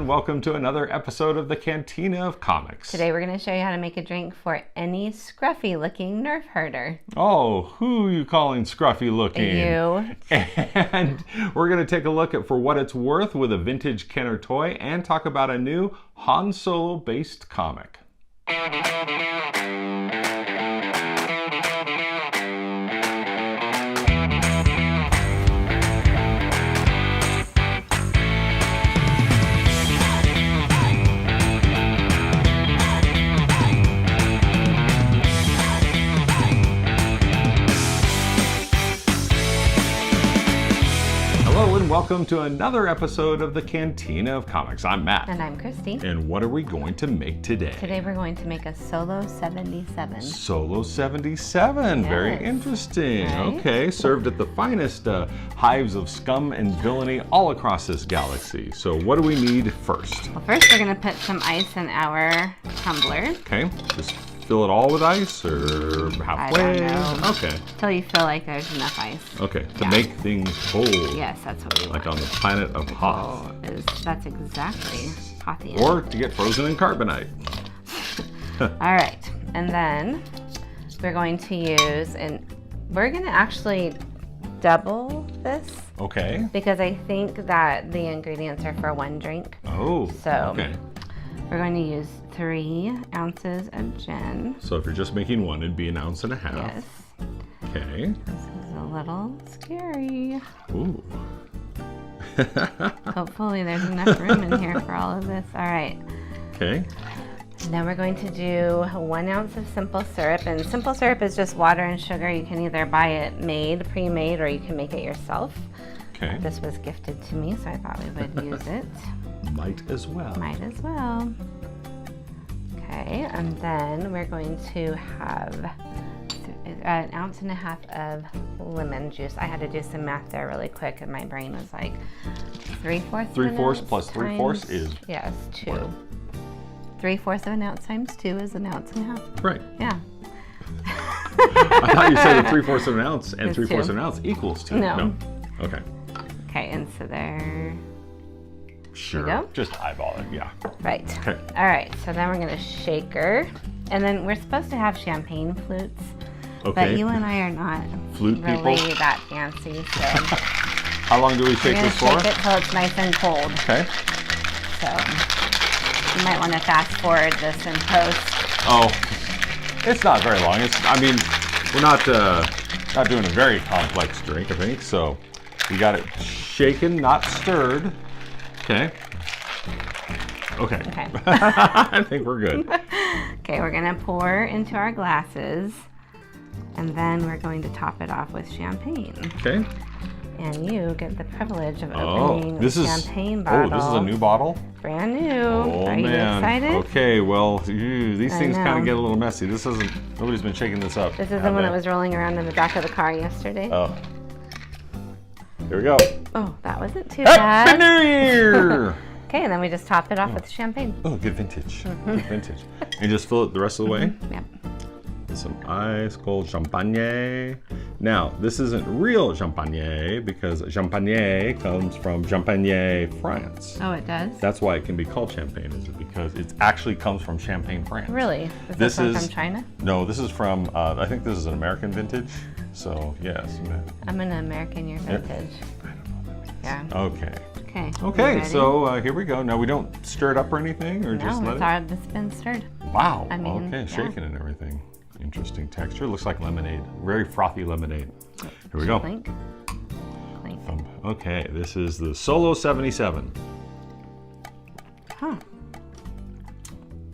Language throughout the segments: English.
welcome to another episode of the Cantina of Comics. Today we're going to show you how to make a drink for any scruffy-looking Nerf herder. Oh, who are you calling scruffy-looking? You. And we're going to take a look at For What It's Worth with a vintage Kenner toy and talk about a new Han Solo-based comic. Welcome to another episode of the Cantina of Comics. I'm Matt. And I'm Kristi. And what are we going to make today? Today we're going to make a Solo 77. Solo 77. Yes. Very interesting. Right? Okay, served at the finest hives of scum and villainy all across this galaxy. So what do we need first? Well, first we're going to put some ice in our tumbler. Okay, just fill it all with ice or halfway? I don't know. Okay. Until you feel like there's enough ice. Okay, to make things cold. Yes, that's what we want. Like on the planet of Hoth. That's exactly Hothian. Or to get frozen in carbonite. All right, and then we're going to use, and we're going to actually double this. Okay. Because I think that the ingredients are for one drink. Oh, so okay. We're going to use 3 ounces of gin. So if you're just making one, it'd be 1.5 ounces. Yes. Okay. This is a little scary. Ooh. Hopefully there's enough room in here for all of this. All right. Okay. Now we're going to do 1 ounce of simple syrup. And simple syrup is just water and sugar. You can either buy it pre-made, or you can make it yourself. Okay. This was gifted to me, so I thought we would use it. Might as well. Might as well. Okay, and then we're going to have 1.5 ounces of lemon juice. I had to do some math there really quick, and my brain was like 3/4. 3/4 plus 3/4 is? Yes, 2. What? 3/4 of an ounce times 2 is 1.5 ounces. Right. Yeah. I thought you said 3/4 of an ounce and 3/4 of an ounce equals 2. No. Okay. Okay, and so there. Sure. There you go. Just eyeball it, yeah. Right. Okay. All right, so then we're going to shake her. And then we're supposed to have champagne flutes. Okay. But you and I are not Flute really people? that fancy, so how long do we shake this for? we're going to shake it till it's nice and cold. Okay. So you might want to fast forward this in post. Oh, it's not very long. We're not doing a very complex drink, I think. So we got it shaken, not stirred. Okay. Okay. I think we're good. Okay, we're going to pour into our glasses, and then we're going to top it off with champagne. Okay. And you get the privilege of opening this champagne bottle. Oh, this is a new bottle? Brand new. Oh, Are you excited? Okay, well, these things kind of get a little messy. Nobody's been shaking this up. This is the one that was rolling around in the back of the car yesterday. Oh. Here we go. Oh, that wasn't too Happy bad. New Year! Okay, and then we just top it off with champagne. Oh, good vintage. Good vintage. And just fill it the rest of the way? Yep. With some ice cold champagne. Now, this isn't real champagne because champagne comes from Champagne, France. Oh, it does? That's why it can be called champagne, is it because it actually comes from Champagne, France. Really? This is from China? No, this is from, I think this is an American vintage. So, yes. I'm going to American your vintage. I don't know what that means. Yeah. Okay. Okay, so here we go. Now we don't stir it up or anything, or just let it? It's been stirred. Wow. Okay, yeah. Shaken and everything. Interesting texture. Looks like lemonade. Very frothy lemonade. Here we go. Clink. Clink. Okay, this is the Solo 77. Huh.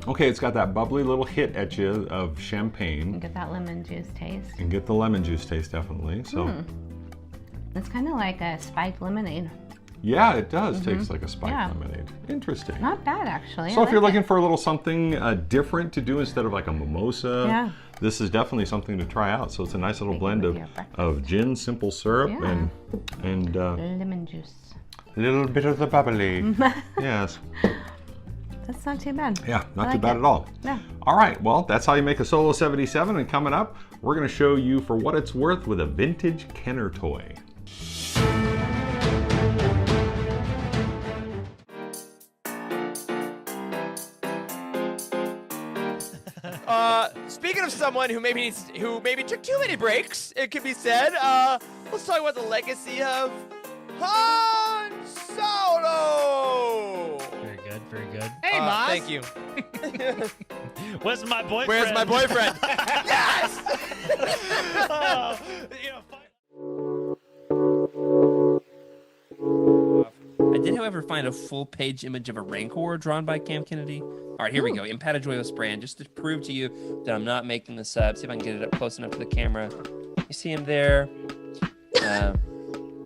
Okay, it's got that bubbly little hit at you of champagne. And get that lemon juice taste. And get the lemon juice taste, definitely. So. It's kind of like a spiked lemonade. Yeah, it does taste like a spiked lemonade. Interesting. Not bad, actually. So if you're looking for a little something different to do instead of like a mimosa, this is definitely something to try out. So it's a nice little blend of gin, simple syrup, and lemon juice. A little bit of the bubbly. Yes. That's not too bad. Yeah, not too bad at all. Yeah. All right, well, that's how you make a Solo 77. And coming up, we're going to show you For What It's Worth with a vintage Kenner toy. Speaking of someone who maybe took too many breaks, it could be said. Let's talk about the legacy of Han Solo. Very good, very good. Hey, Maz. Thank you. Where's my boyfriend? Where's my boyfriend? Yes. Oh, I did, however, find a full-page image of a Rancor drawn by Cam Kennedy. All right, here we go. Impadajoyos brand, just to prove to you that I'm not making this up. See if I can get it up close enough to the camera. You see him there,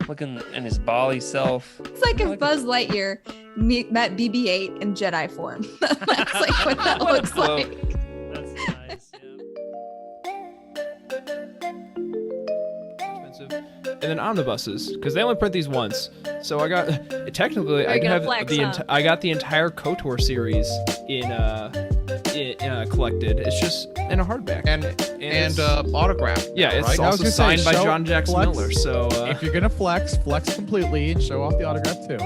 looking in his Bali self. It's like if Buzz Lightyear met BB-8 in Jedi form. That's like what that looks like. that's nice. Yeah. Expensive. And then omnibuses, because they only print these once. So I got technically I gonna have flex, the huh? I got the entire KOTOR series in collected. It's just in a hardback. And it's- autograph. yeah, it's right? I was also gonna say, signed by show- John Jackson flex. Miller. So If you're gonna flex completely and show off the autograph too.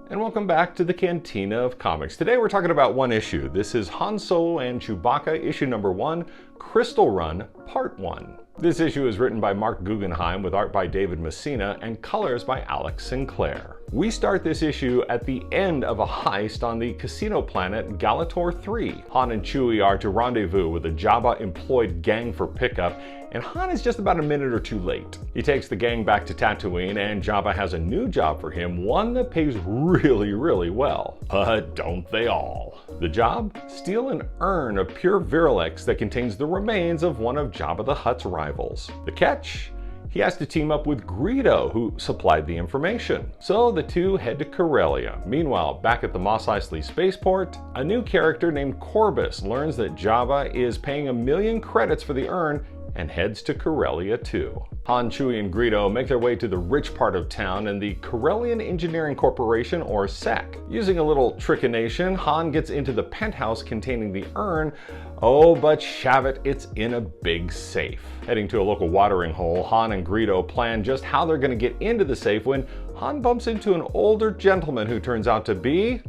And welcome back to the Cantina of Comics. Today we're talking about one issue. This is Han Solo and Chewbacca, issue number 1, Crystal Run, part 1. This issue is written by Mark Guggenheim with art by David Messina and colors by Alex Sinclair. We start this issue at the end of a heist on the casino planet Galator 3. Han and Chewie are to rendezvous with a Jabba-employed gang for pickup, and Han is just about a minute or two late. He takes the gang back to Tatooine, and Jabba has a new job for him, one that pays really, really well. But don't they all? The job? Steal an urn of pure Virilex that contains the remains of one of Jabba the Hutt's rivals. The catch? He has to team up with Greedo, who supplied the information. So the two head to Corellia. Meanwhile, back at the Mos Eisley spaceport, a new character named Corbus learns that Jabba is paying 1,000,000 credits for the urn and heads to Corellia too. Han, Chewie, and Greedo make their way to the rich part of town and the Corellian Engineering Corporation, or SEC. Using a little trickination, Han gets into the penthouse containing the urn. Oh, but shavit, it's in a big safe. Heading to a local watering hole, Han and Greedo plan just how they're going to get into the safe when Han bumps into an older gentleman who turns out to be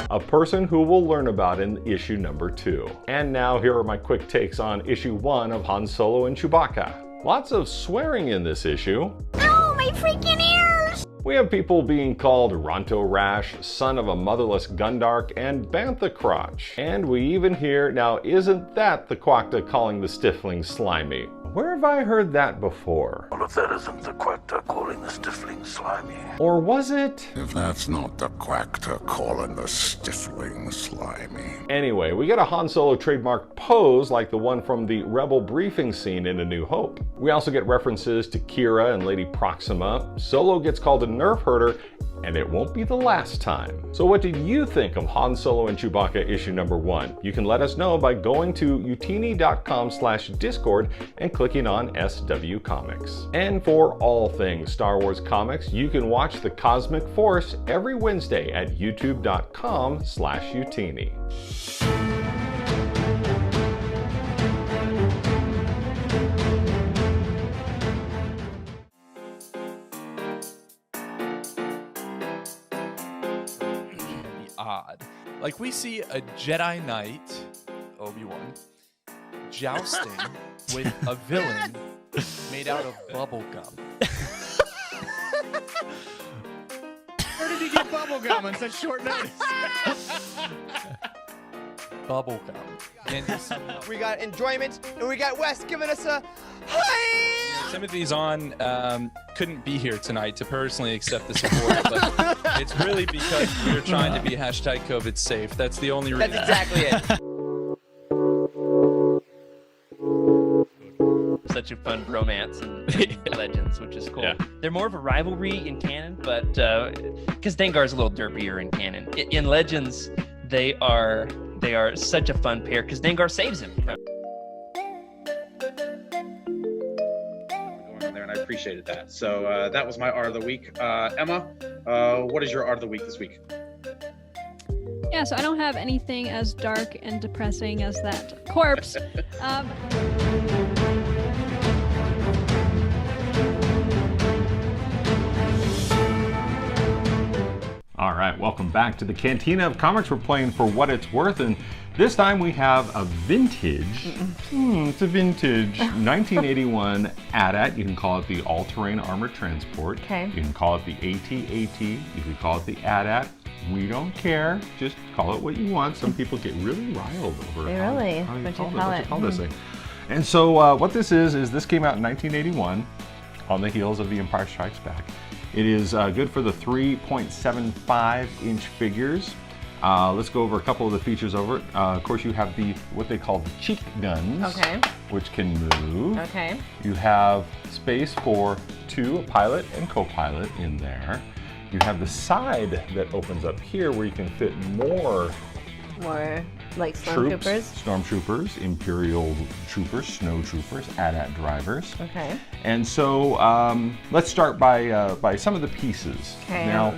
a person who we'll learn about in issue number 2. And now here are my quick takes on issue 1 of Han Solo and Chewbacca. Lots of swearing in this issue. Oh, my freaking ears! We have people being called Ronto Rash, son of a motherless Gundark, and Bantha Crotch. And we even hear, now isn't that the Quacta calling the Stifling slimy? Where have I heard that before? Well, if that isn't the Quacta calling the Stifling slimy. Or was it? If that's not the Quacta calling the Stifling slimy. Anyway, we get a Han Solo trademark pose like the one from the Rebel briefing scene in A New Hope. We also get references to Kira and Lady Proxima. Solo gets called a nerf herder, and it won't be the last time. So what did you think of Han Solo and Chewbacca issue number 1? You can let us know by going to utini.com/discord and clicking on SW Comics. And for all things Star Wars comics, you can watch The Cosmic Force every Wednesday at youtube.com/utini. Odd. Like we see a Jedi Knight, Obi-Wan, jousting with a villain made out of bubble gum. Where did he get bubblegum on such short notice? Bubble gum. And We got enjoyment, and we got Wes giving us a hi. Timothy's on couldn't be here tonight to personally accept this award, but it's really because we're trying to be #COVID safe. That's the only reason. That's exactly it. Such a fun romance in Legends, which is cool. Yeah. They're more of a rivalry in canon, but because Dengar's a little derpier in canon. In Legends, they are such a fun pair because Dengar saves him. There, and I appreciated that. So that was my art of the week. Emma, what is your art of the week this week? Yeah, so I don't have anything as dark and depressing as that corpse. All right, welcome back to the Cantina of Comics. We're playing For What It's Worth, and this time we have a vintage, it's a vintage 1981 AT-AT. You can call it the All-Terrain Armored Transport. Okay. You can call it the AT-AT. You can call it the AT-AT. We don't care. Just call it what you want. Some people get really riled over They how really? you What'd you call call what you it? call this thing. And so what this is this came out in 1981 on the heels of The Empire Strikes Back. It is good for the 3.75 inch figures. Let's go over a couple of the features over it. Of course, you have what they call the cheek guns, Okay. which can move. Okay. You have space for two, a pilot and co-pilot in there. You have the side that opens up here where you can fit more like troops, stormtroopers. stormtroopers, Imperial troopers, snow troopers, AT-AT drivers. Okay. And so let's start by some of the pieces. Okay. Now,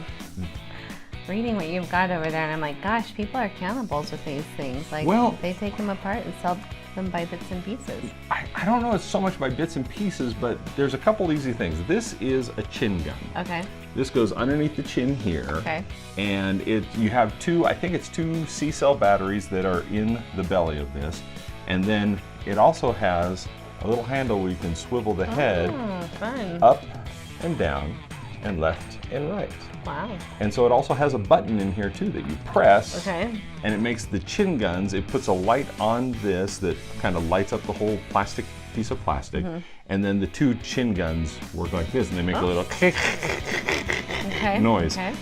Reading what you've got over there, and I'm like, gosh, people are cannibals with these things. Like, well, they take them apart and sell them by bits and pieces. I don't know it's so much by bits and pieces, but there's a couple easy things. This is a chin gun. Okay. This goes underneath the chin here. Okay. And you have two, I think it's two C-cell batteries that are in the belly of this. And then it also has a little handle where you can swivel the head fun. up and down and left and right. Wow. And so it also has a button in here too that you press. Okay. And it makes the chin guns, it puts a light on this that kind of lights up the whole piece of plastic. And then the two chin guns work like this and they make a little noise. Okay.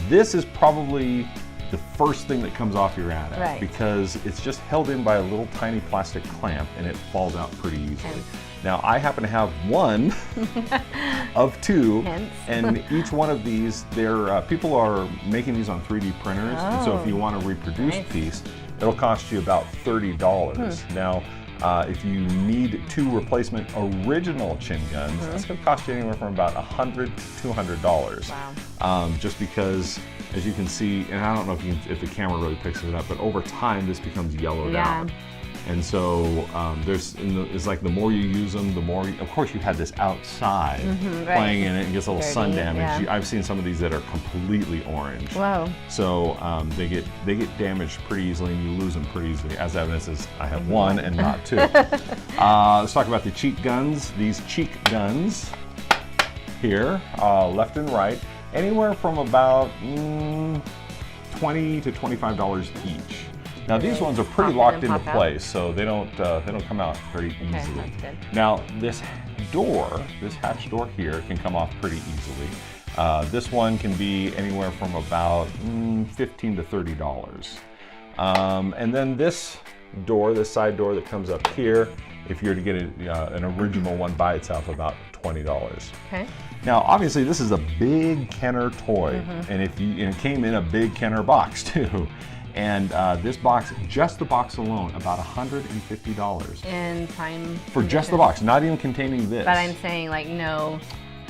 This is probably the first thing that comes off your AT-AT Right. because it's just held in by a little tiny plastic clamp and it falls out pretty easily. Okay. Now I happen to have one of two, Hence. and each one of these, people are making these on 3D printers, and so if you want to reproduce a piece, it'll cost you about $30. Now, if you need two replacement original chin guns, that's going to cost you anywhere from about $100 to $200. Wow. Just because, as you can see, and I don't know if the camera really picks it up, but over time this becomes yellowed out. And so it's like the more you use them, the more, of course you had this outside playing in it and gets a little sun damage. Yeah. I've seen some of these that are completely orange. Whoa. So they get damaged pretty easily and you lose them pretty easily. As evidence is I have one and not two. Let's talk about the cheek guns. These cheek guns here, left and right, anywhere from about $20 to $25 each. Now these ones are pretty locked into place, so they don't come out very easily. That's good. Now this hatch door here can come off pretty easily. This one can be anywhere from about $15 to $30. And then this side door that comes up here, if you're to get an original one by itself, about $20. Okay. Now, obviously, this is a big Kenner toy, and it came in a big Kenner box too. And this box, just the box alone, about $150. In time. For just the box, not even containing this. But I'm saying like no,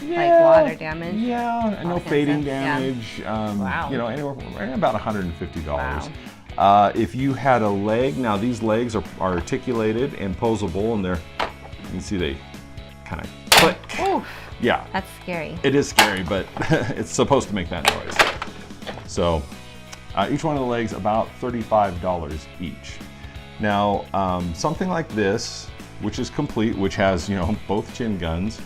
like water damage. Yeah, no fading damage. Wow. You know, anywhere from about $150. Wow. If you had a leg, now these legs are articulated and posable, and you can see they kind of click. Oof. Yeah. That's scary. It is scary, but it's supposed to make that noise. So each one of the legs about $35 each. Now something like this, which is complete, which has both chin guns,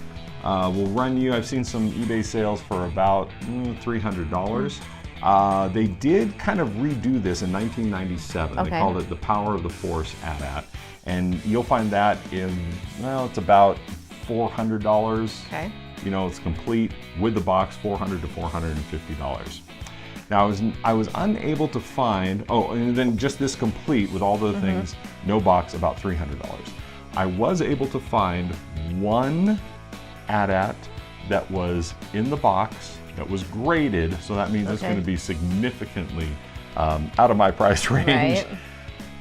will run you. I've seen some eBay sales for about $300. They did kind of redo this in 1997. Okay. They called it the Power of the Force AT-AT, and you'll find that it's about $400. Okay. It's complete with the box, $400 to $450. Now I was unable to find, and then just this complete with all the things, no box, about $300. I was able to find one AT-AT that was in the box, that was graded, so that means it's going to be significantly out of my price range. Right.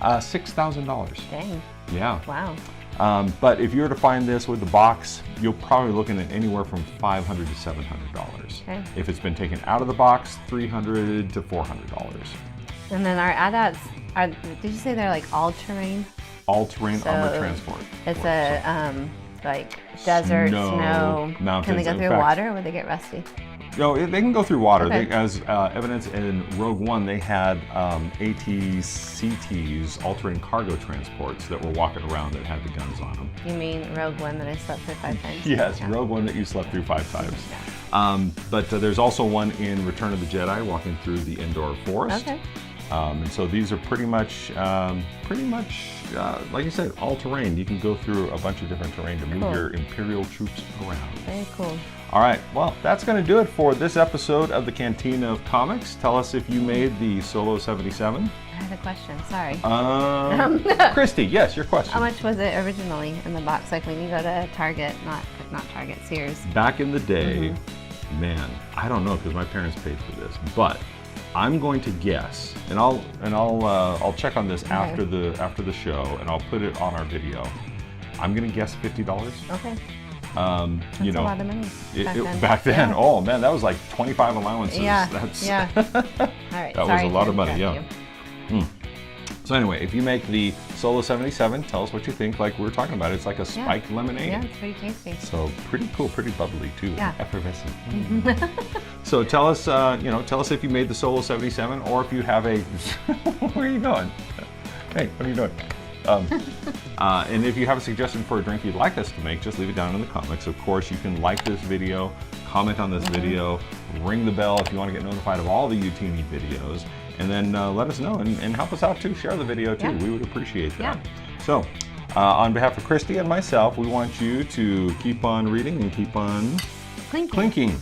$6,000. Dang. Yeah. Wow. But if you were to find this with the box, you're probably looking at anywhere from $500 to $700. Okay. If it's been taken out of the box, $300 to $400. And then our AT-ATs did you say they're like all-terrain? All-terrain armored transport. It's a like desert, snow. mountains. Can they go through water or would they get rusty? No, they can go through water. Okay. As evidence in Rogue One, they had ATCTs, altering cargo transports, that were walking around that had the guns on them. You mean Rogue One that I slept through 5 times? Yes, Yeah. Rogue One that you slept through 5 times. But there's also one in Return of the Jedi, walking through the Endor Forest. Okay. And so these are pretty much, like you said, all terrain. You can go through a bunch of different terrain to move Cool. your Imperial troops around. Very cool. All right, well, that's going to do it for this episode of the Cantina of Comics. Tell us if you made the Solo 77. I had a question, sorry. Kristi, yes, your question. How much was it originally in the box? Like when you go to Target, not Target, Sears. Back in the day, man, I don't know because my parents paid for this, but I'm going to guess, and I'll check on this after the show, and I'll put it on our video. I'm going to guess $50. Okay. That's a lot of money back then. Yeah. Oh man, that was like 25 allowances. Yeah. That's, yeah. All right. That was a lot of money. Yeah. So anyway, if you make the Solo 77, tell us what you think. Like we were talking about, it's like a spiked lemonade. Yeah, it's pretty tasty. So pretty cool, pretty bubbly too, Yeah. effervescent. So tell us, tell us if you made the Solo 77, or if you have a. Where are you going? Hey, what are you doing? And if you have a suggestion for a drink you'd like us to make, just leave it down in the comments. Of course, you can like this video, comment on this video, ring the bell if you want to get notified of all the UTV videos, and then let us know and help us out too. Share the video too. We would appreciate that. So, on behalf of Kristi and myself, we want you to keep on reading and keep on clinking.